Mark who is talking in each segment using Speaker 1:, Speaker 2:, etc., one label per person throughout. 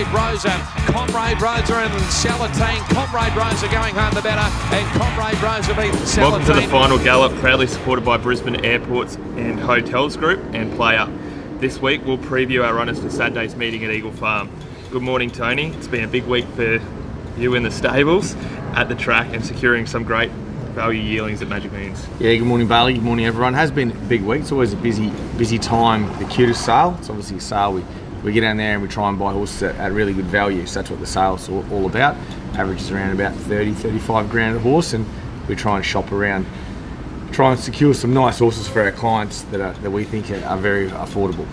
Speaker 1: Comrade Rosa and Salatine. Comrade Rosa going home the better, and Comrade Rosa beat Salatine.
Speaker 2: Welcome to the Final Gallop, proudly supported by Brisbane Airports and Hotels Group and PlayUp. This week we'll preview our runners for Saturday's meeting at Eagle Farm. Good morning, Tony. It's been a big week for you in the stables, at the track, and securing some great value yearlings at Magic Millions.
Speaker 3: Yeah, good morning, Baylee. Good morning, everyone. It has been a big week. It's always a busy time. The cutest sale. It's obviously a sale. We get down there and we try and buy horses at really good value. So that's what the sale's all about. Averages around about 35 grand a horse, and we try and shop around, try and secure some nice horses for our clients that we think are very affordable.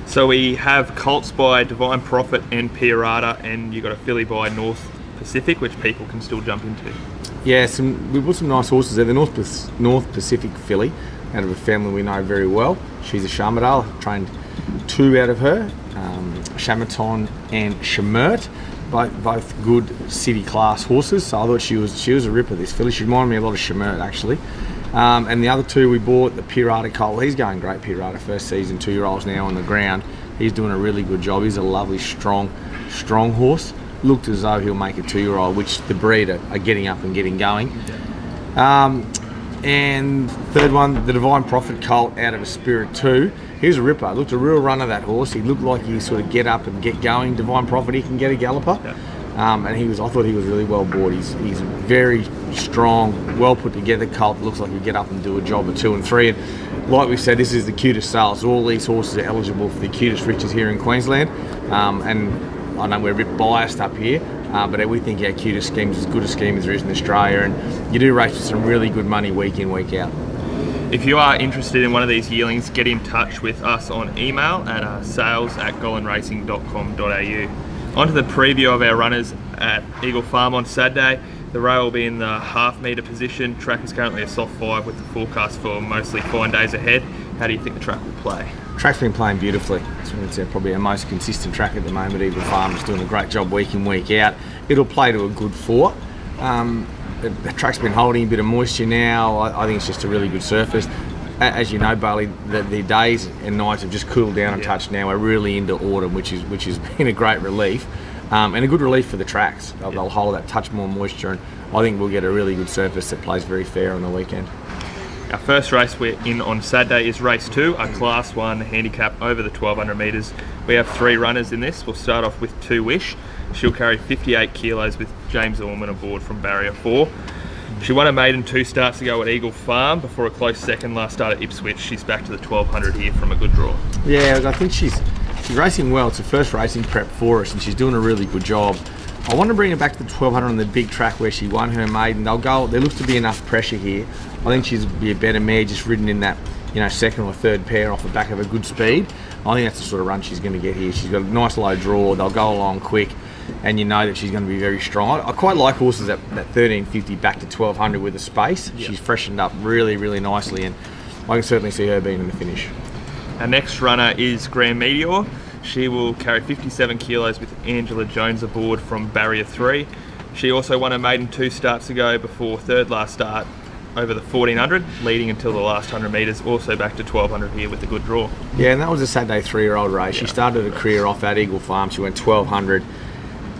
Speaker 2: So we have colts by Divine Prophet and Pirata, and you've got a filly by North Pacific, which people can still jump into. Yeah,
Speaker 3: we put some nice horses there. The North Pacific filly, out of a family we know very well. She's a Charmadale. Trained two out of her, Shamaton and Shamert, both good city class horses. So I thought she was a ripper, this filly. She reminded me a lot of Shamert, actually. And the other two we bought, the Pirata colt. He's going great, Pirata. First season, 2-year-olds now on the ground. He's doing a really good job. He's a lovely, strong horse. Looked as though he'll make a 2-year-old, which the breed are getting up and getting going. And third one, the Divine Prophet colt out of a Spirit 2. He's a ripper. Looked a real runner, that horse. He looked like he sort of get up and get going. Divine Prophet, he can get a galloper. And I thought he was really well bought. He's very strong, well put together colt. Looks like he'll get up and do a job at 2 and 3. And like we said, this is the cutest sale. So all these horses are eligible for the cutest riches here in Queensland. And I know we're a bit biased up here, but we think our cutest scheme is as good a scheme as there is in Australia, and you do race with some really good money week in, week out.
Speaker 2: If you are interested in one of these yearlings, get in touch with us on email at sales@gollanracing.com.au. On to the preview of our runners at Eagle Farm on Saturday. The rail will be in the half-metre position. Track is currently a soft 5 with the forecast for mostly fine days ahead. How do you think the track will play?
Speaker 3: Track's been playing beautifully. It's probably our most consistent track at the moment. Eagle Farm is doing a great job week in, week out. It'll play to a good 4. The track's been holding a bit of moisture now. I think it's just a really good surface. As you know, Bailey, the days and nights have just cooled down a touch now. We're really into autumn, which has been a great relief, and a good relief for the tracks. They'll hold that touch more moisture, and I think we'll get a really good surface that plays very fair on the weekend.
Speaker 2: Our first race we're in on Saturday is race 2, a Class 1 handicap over the 1200 metres. We have 3 runners in this. We'll start off with 2 Wish. She'll carry 58 kilos with James Orman aboard from barrier 4. She won a maiden 2 starts ago at Eagle Farm before a close second last start at Ipswich. She's back to the 1200 here from a good draw.
Speaker 3: Yeah, I think she's racing well. It's her first racing prep for us, and she's doing a really good job. I want to bring her back to the 1200 on the big track where she won her maiden. There looks to be enough pressure here. I think she'll be a better mare just ridden in that, second or third pair off the back of a good speed. I think that's the sort of run she's going to get here. She's got a nice low draw. They'll go along quick, and you know that she's going to be very strong. I quite like horses at 1350 back to 1200 with the space. Yep. She's freshened up really, really nicely, and I can certainly see her being in the finish.
Speaker 2: Our next runner is Grand Meteor. She will carry 57 kilos with Angela Jones aboard from barrier 3. She also won a maiden 2 starts ago before third last start over the 1400, leading until the last 100 metres, also back to 1200 here with a good draw.
Speaker 3: Yeah, and that was a Saturday 3-year-old race. Yeah. She started her career off at Eagle Farm. She went 1200,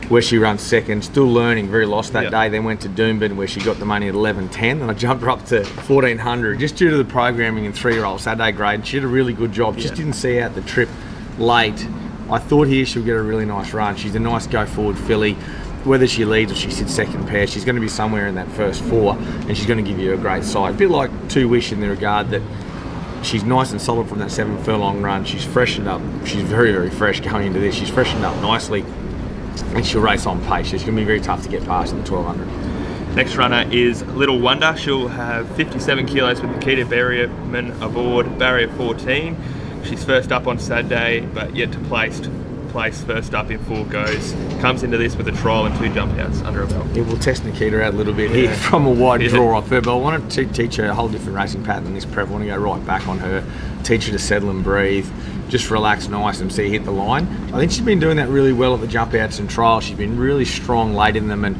Speaker 3: where she ran second, still learning, very lost that day. Then went to Doomben, where she got the money at 11.10, and I jumped her up to 1400 just due to the programming in 3-year-old Saturday grade. She did a really good job. Just didn't see out the trip late. I thought here she'll get a really nice run. She's a nice go-forward filly. Whether she leads or she sits second pair, she's going to be somewhere in that first 4, and she's going to give you a great side. A bit like 2 Wish in the regard that she's nice and solid from that 7 furlong run. She's freshened up. She's very, very fresh going into this. She's freshened up nicely, and she'll race on pace. She's going to be very tough to get past in the 1200.
Speaker 2: Next runner is Little Wonder. She'll have 57 kilos with Nikita Berryman aboard barrier 14. She's first up on Saturday, but yet to place first up in 4 goes. Comes into this with a trial and 2 jump outs under her belt.
Speaker 3: Yeah, we'll test Nikita out a little bit here from a wide draw off her, but I want to teach her a whole different racing pattern than this prep. I want to go right back on her, teach her to settle and breathe, just relax nice and see her hit the line. I think she's been doing that really well at the jump outs and trials. She's been really strong late in them, and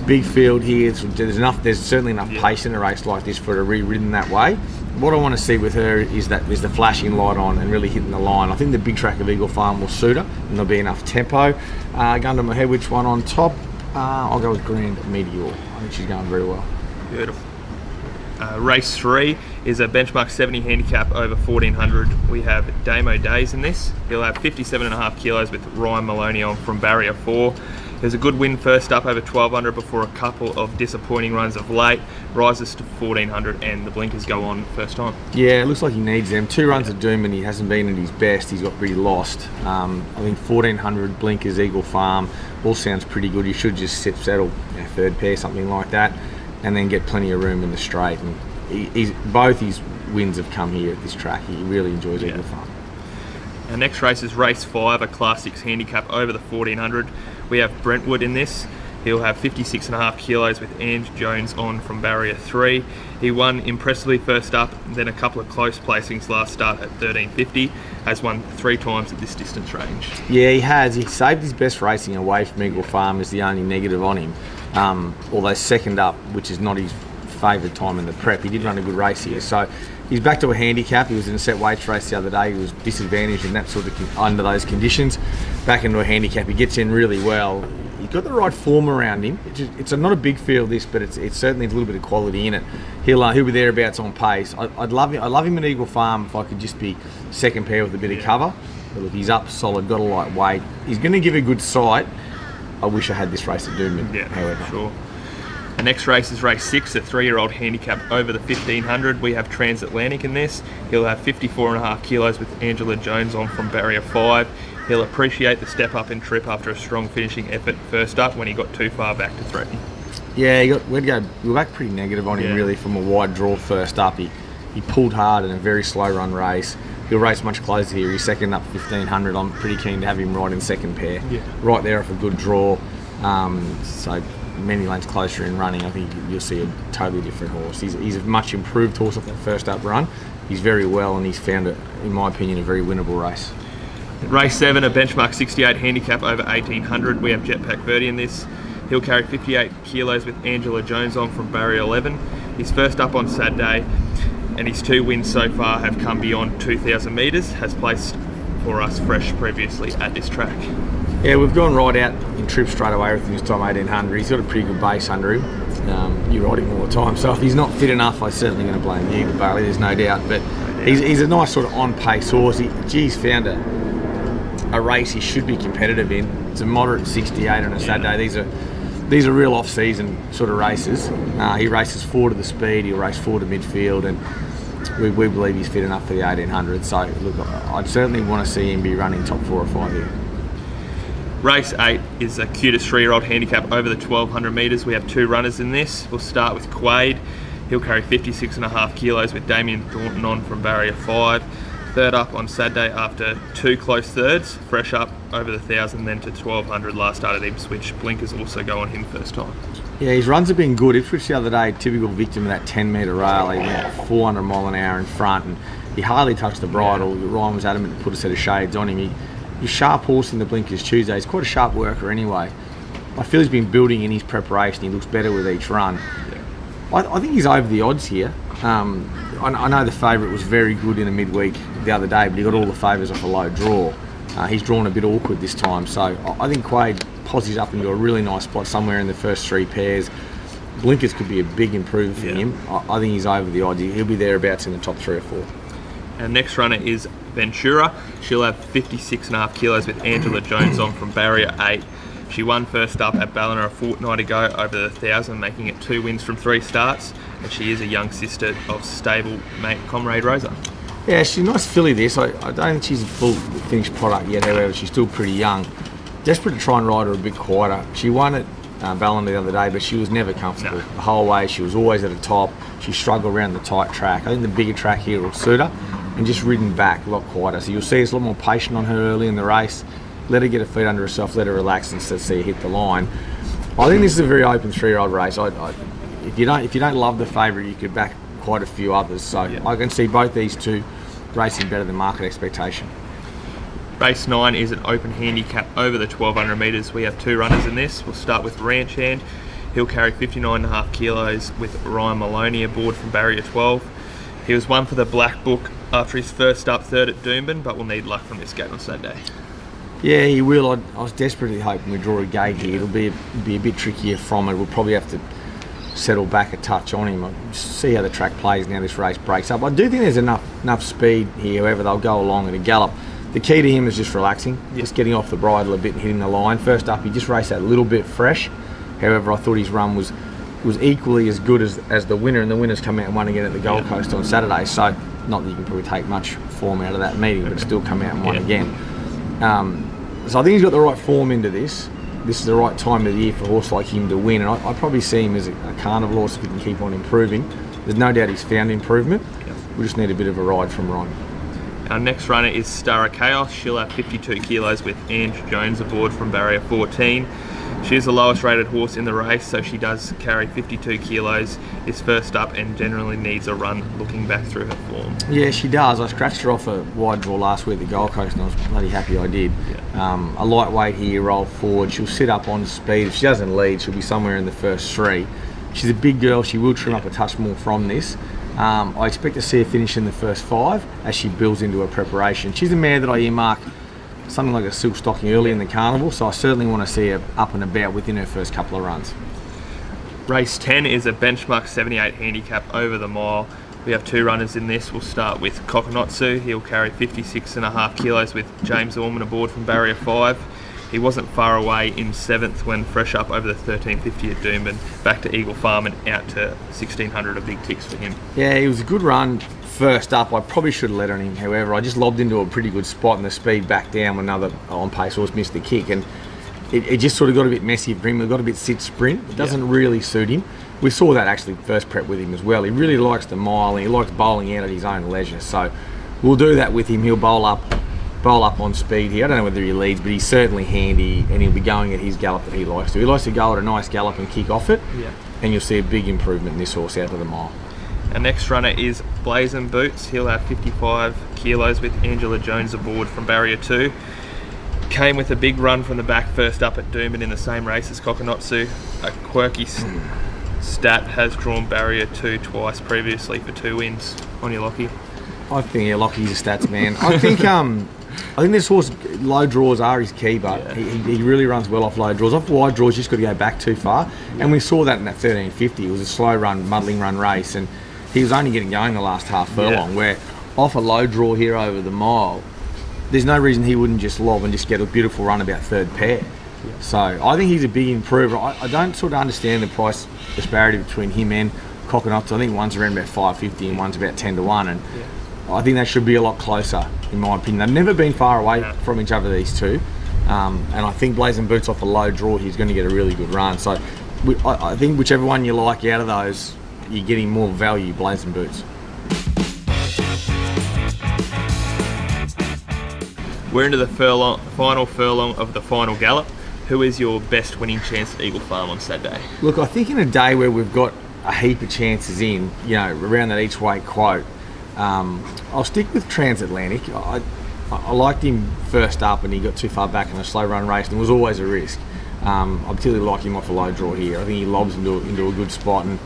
Speaker 3: big field here. There's certainly enough pace in a race like this for her to be ridden that way. what I want to see with her is that there's the flashing light on and really hitting the line. I think the big track of Eagle Farm will suit her, and there'll be enough tempo. Going to my head, which one on top? I'll go with Grand Meteor. I think she's going very well.
Speaker 2: Beautiful. Race 3 is a benchmark 70 handicap over 1400. We have Damo Days in this. He'll have 57.5 kilos with Ryan Maloney on from barrier 4. There's a good win first up over 1200 before a couple of disappointing runs of late. Rises to 1400 and the blinkers go on first time.
Speaker 3: Yeah, it looks like he needs them. 2 runs of doom and he hasn't been at his best. He's got pretty lost. I think 1400 blinkers, Eagle Farm, all sounds pretty good. He should just settle, third pair, something like that, and then get plenty of room in the straight. And both his wins have come here at this track. He really enjoys Eagle Farm.
Speaker 2: Our next race is race 5, a Class 6 handicap over the 1400. We have Brentwood in this. He'll have 56.5 kilos with Ange Jones on from barrier 3. He won impressively first up, then a couple of close placings last start at 1350. Has won 3 times at this distance range. Yeah,
Speaker 3: he has. He saved his best racing away from Eagle Farm is the only negative on him. Although second up, which is not his favourite time in the prep, he did run a good race here. So he's back to a handicap. He was in a set weights race the other day. He was disadvantaged in that sort of under those conditions. Back into a handicap. He gets in really well. He's got the right form around him. It's not a big field this, but it's certainly a little bit of quality in it. He'll be thereabouts on pace. I'd love him at Eagle Farm if I could just be second pair with a bit of cover. But look, he's up solid, got a light weight. He's going to give a good sight. I wish I had this race at Doomben.
Speaker 2: Yeah,
Speaker 3: however.
Speaker 2: Sure. The next race is race 6, a 3-year-old handicap over the 1500. We have Transatlantic in this. He'll have 54.5 kilos with Angela Jones on from barrier 5. He'll appreciate the step up and trip after a strong finishing effort first up when he got too far back to threaten.
Speaker 3: Yeah, we were back pretty negative on him really from a wide draw first up. He pulled hard in a very slow run race. He'll race much closer here. He's second up 1500. I'm pretty keen to have him right in second pair. Yeah. Right there off a good draw. So many lanes closer in running, I think you'll see a totally different horse. He's a much improved horse off that first up run. He's very well and he's found, in my opinion, a very winnable race.
Speaker 2: Race 7, a benchmark 68 handicap over 1800. We have Jetpack Verdi in this. He'll carry 58 kilos with Angela Jones on from barrier 11. He's first up on Saturday and his 2 wins so far have come beyond 2,000 metres, has placed for us fresh previously at this track.
Speaker 3: Yeah, we've gone right out in trip straight away with him this time, 1800. He's got a pretty good base under him. You ride him all the time, so if he's not fit enough, I'm certainly going to blame you, Baylee, there's no doubt. But he's a nice sort of on-pace horse. He's found a race he should be competitive in. It's a moderate 68 on a Saturday. These are real off-season sort of races. He races 4 to the speed, he'll race 4 to midfield, and we believe he's fit enough for the 1800. So look, I'd certainly want to see him be running top 4 or 5 here.
Speaker 2: Race 8 is a cutest 3-year-old handicap over the 1200 metres. We have 2 runners in this. We'll start with Quade. He'll carry 56.5 kilos with Damien Thornton on from barrier 5. Third up on Saturday after 2 close thirds. Fresh up over the 1000, then to 1200 last start at Ipswich. Blinkers also go on him first time.
Speaker 3: Yeah, his runs have been good. Ipswich the other day, typical victim of that 10-metre rail. He went 400 mile an hour in front and he hardly touched the bridle. Ryan was adamant to put a set of shades on him. He's sharp horse in the blinkers Tuesday. He's quite a sharp worker anyway. I feel he's been building in his preparation. He looks better with each run. Yeah. I think he's over the odds here. I know the favourite was very good in the midweek the other day, but he got all the favours off a low draw. He's drawn a bit awkward this time, so I think Quade posses up into a really nice spot somewhere in the first 3 pairs. Blinkers could be a big improvement for him. I think he's over the odds. He'll be thereabouts in the top 3 or 4.
Speaker 2: Our next runner is Ventura. She'll have 56.5 kilos with Angela Jones on from barrier 8. She won first up at Ballina a fortnight ago over the 1000, making it 2 wins from 3 starts. And she is a young sister of stable mate Comrade Rosa.
Speaker 3: Yeah, she's a nice filly this. I don't think she's a full finished product yet, however, she's still pretty young. Desperate to try and ride her a bit quieter. She won at Ballina the other day, but she was never comfortable. The whole way, she was always at the top. She struggled around the tight track. I think the bigger track here will suit her. And just ridden back a lot quieter. So you'll see us a lot more patient on her early in the race. Let her get her feet under herself, let her relax instead of see her hit the line. I think this is a very open 3-year-old race. If you don't love the favourite, you could back quite a few others. So I can see both these two racing better than market expectation.
Speaker 2: Race 9 is an open handicap over the 1200 metres. We have 2 runners in this. We'll start with Ranch Hand. He'll carry 59.5 kilos with Ryan Maloney aboard from barrier 12. He was one for the Black Book after his first up third at Doomben, but will need luck from this gate on Saturday.
Speaker 3: Yeah, he will. I was desperately hoping we draw a gate here. It'll be a bit trickier from it. We'll probably have to settle back a touch on him. I'll see how the track plays now this race breaks up. I do think there's enough speed here, however they'll go along at a gallop. The key to him is just relaxing, just getting off the bridle a bit and hitting the line. First up, he just raced that a little bit fresh. However, I thought his run was equally as good as the winner, and the winner's come out and won again at the Gold Coast on Saturday. So, not that you can probably take much form out of that meeting, but still come out and won again. So I think he's got the right form into this. This is the right time of the year for a horse like him to win, and I probably see him as a carnival horse if he can keep on improving. There's no doubt he's found improvement. We just need a bit of a ride from Ryan.
Speaker 2: Our next runner is Star of Chaos. She'll have 52 kilos with Ange Jones aboard from barrier 14. She's the lowest rated horse in the race, so she does carry 52 kilos, is first up and generally needs a run looking back through her form.
Speaker 3: Yeah, she does. I scratched her off a wide draw last week at the Gold Coast and I was bloody happy I did. A lightweight here, roll forward. She'll sit up on speed. If she doesn't lead, she'll be somewhere in the first three. She's a big girl. She will trim up a touch more from this. I expect to see her finish in the first 5 as she builds into her preparation. She's a mare that I earmark something like a silk stocking early in the carnival, so I certainly want to see her up and about within her first couple of runs.
Speaker 2: Race 10 is a benchmark 78 handicap over the mile. We have 2 runners in this. We'll start with Kokonotsu. He'll carry 56.5 kilos with James Orman aboard from barrier 5. He wasn't far away in 7th when fresh up over the 1350 at Doomben, back to Eagle Farm and out to 1600, a big ticks for him. Yeah,
Speaker 3: it was a good run first up. I probably should have let on him, however. I just lobbed into a pretty good spot and the speed back down when another on-pace horse missed the kick, and it just sort of got a bit messy for him. It got a bit sit-sprint. It doesn't really suit him. We saw that actually first prep with him as well. He really likes the mile and he likes bowling out at his own leisure, so we'll do that with him. He'll bowl up on speed here. I don't know whether he leads, but he's certainly handy and he'll be going at his gallop that he likes to. He likes to go at a nice gallop and kick off it, and you'll see a big improvement in this horse out to the mile.
Speaker 2: Our next runner is Blazing Boots. He'll have 55 kilos with Angela Jones aboard from barrier 2. Came with a big run from the back first up at Doomben in the same race as Kokonotsu. A quirky stat, has drawn barrier 2 twice previously for 2 wins. On your Lockie?
Speaker 3: I think Lockie's a stats man. I think this horse, low draws are his key, but he really runs well off low draws. Off wide draws, you just got to go back too far. And we saw that in that 1350. It was a slow run, muddling run race, and he was only getting going the last half furlong, where off a low draw here over the mile, there's no reason he wouldn't just lob and just get a beautiful run about third pair. So I think he's a big improver. I don't sort of understand the price disparity between him and Kokonotsu. I think one's around about 550 and one's about 10 to 1, and I think that should be a lot closer, in my opinion. They've never been far away from each other, these two. And I think Blazing Boots off a low draw, he's going to get a really good run. So I think whichever one you like out of those, you're getting more value, Blazing Boots.
Speaker 2: We're into the final furlong of the Final Gallop. Who is your best winning chance at Eagle Farm on Saturday?
Speaker 3: Look, I think in a day where we've got a heap of chances in, around that each way quote, I'll stick with Transatlantic. I liked him first up and he got too far back in a slow run race and it was always a risk. I particularly like him off a low draw here. I think he lobs into a good spot, and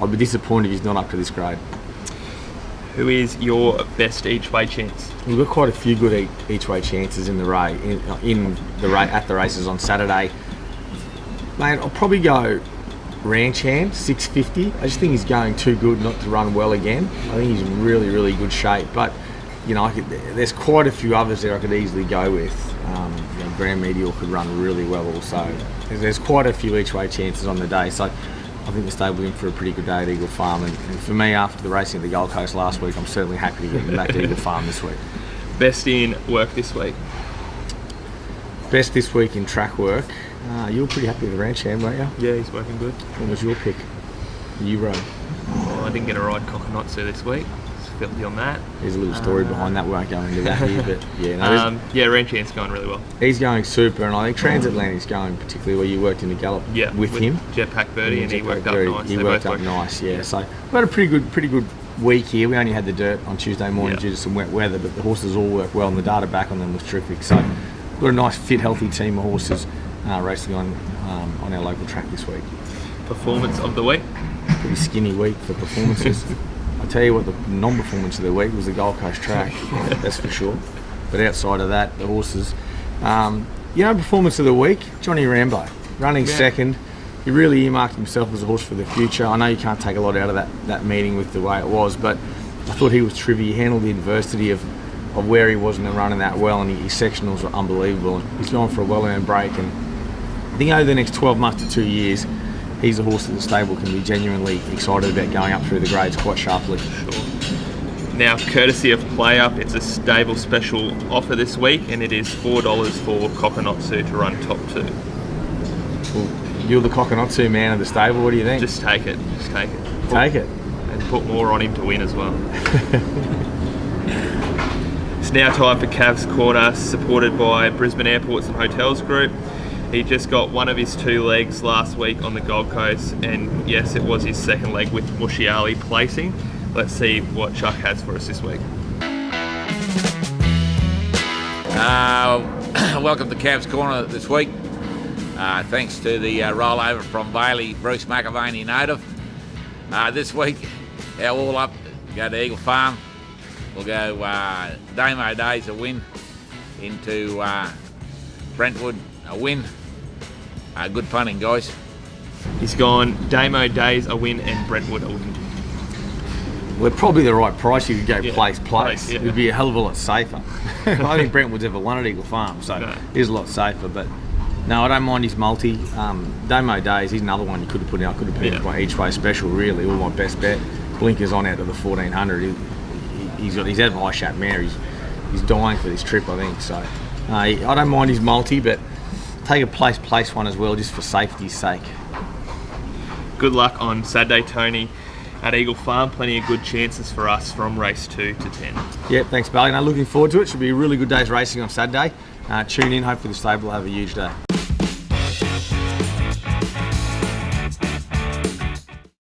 Speaker 3: I'd be disappointed if he's not up to this grade.
Speaker 2: Who is your best each way chance?
Speaker 3: We've got quite a few good each way chances in the race, at the races on Saturday. Mate, I'll probably go Ranch Hand, 650. I just think he's going too good not to run well again. I think he's in really, really good shape. But, there's quite a few others there I could easily go with. Grand Meteor could run really well also. There's quite a few each way chances on the day. So I think the stable's in for a pretty good day at Eagle Farm. And for me, after the racing at the Gold Coast last week, I'm certainly happy to get them back to Eagle Farm this week.
Speaker 2: Best in work this week?
Speaker 3: Best this week in track work? You were pretty happy with the Ranch Hand, weren't you?
Speaker 2: Yeah, he's working good.
Speaker 3: What was your pick? You rode?
Speaker 2: Well, I didn't get a ride Kokonotsu this week. Filthy on that.
Speaker 3: There's a little story behind that. We won't go into that here, but
Speaker 2: Ranch Hand's going really well.
Speaker 3: He's going super, and I think Transatlantic's going particularly well. You worked in the Gallop with him.
Speaker 2: Jetpack Birdie, and he worked up nice.
Speaker 3: He worked up nice, yeah. So we had a pretty good week here. We only had the dirt on Tuesday morning due to some wet weather, but the horses all worked well, and the data back on them was terrific. So we've got a nice, fit, healthy team of horses racing on our local track this week.
Speaker 2: Performance of the week?
Speaker 3: Pretty skinny week for performances. I tell you what, the non-performance of the week was the Gold Coast track. That's for sure. But outside of that, the horses. Performance of the week, Johnny Rambo, running second. He really earmarked himself as a horse for the future. I know you can't take a lot out of that meeting with the way it was, but I thought he was trivial. He handled the adversity of where he was in the running that well, and his sectionals were unbelievable. He's gone for a well-earned break, and I think over the next 12 months to 2 years, he's a horse that the stable can be genuinely excited about going up through the grades quite sharply.
Speaker 2: Sure. Now, courtesy of PlayUp, it's a stable special offer this week, and it is $4 for Kokonotsu to run top 2.
Speaker 3: Well, you're the Kokonotsu man of the stable. What do you think?
Speaker 2: Just take it. Just take it.
Speaker 3: Take it.
Speaker 2: And put more on him to win as well. It's now time for Cav's Corner, supported by Brisbane Airports and Hotels Group. He just got one of his 2 legs last week on the Gold Coast, and yes, it was his second leg with Mushiali placing. Let's see what Chuck has for us this week.
Speaker 1: Welcome to Cav's Corner this week. Thanks to the rollover from Baylee, Bruce McAvaney Nothdurft. This week, our all up, go to Eagle Farm. We'll go Damo Days a win into Brentwood a win. Good punting, guys.
Speaker 2: He's gone Damo Days a win and Brentwood a win.
Speaker 3: Well, probably the right price. You could go place.
Speaker 2: Yeah.
Speaker 3: It'd be a hell of a lot safer. I don't think Brentwood's ever won at Eagle Farm, so it is a lot safer. But no, I don't mind his multi. Damo Days, he's another one you could have put in. I could have put in my each way special, really, or my best bet. Blinkers on out to the 1400. He's out of eye shut mare. He's dying for this trip, I think. So I don't mind his multi, but take a place one as well, just for safety's sake.
Speaker 2: Good luck on Saturday, Tony, at Eagle Farm. Plenty of good chances for us from race 2 to 10.
Speaker 3: Yeah, thanks, Baylee. Looking forward to it. Should be a really good day's racing on Saturday. Tune in. Hopefully the stable will have a huge day.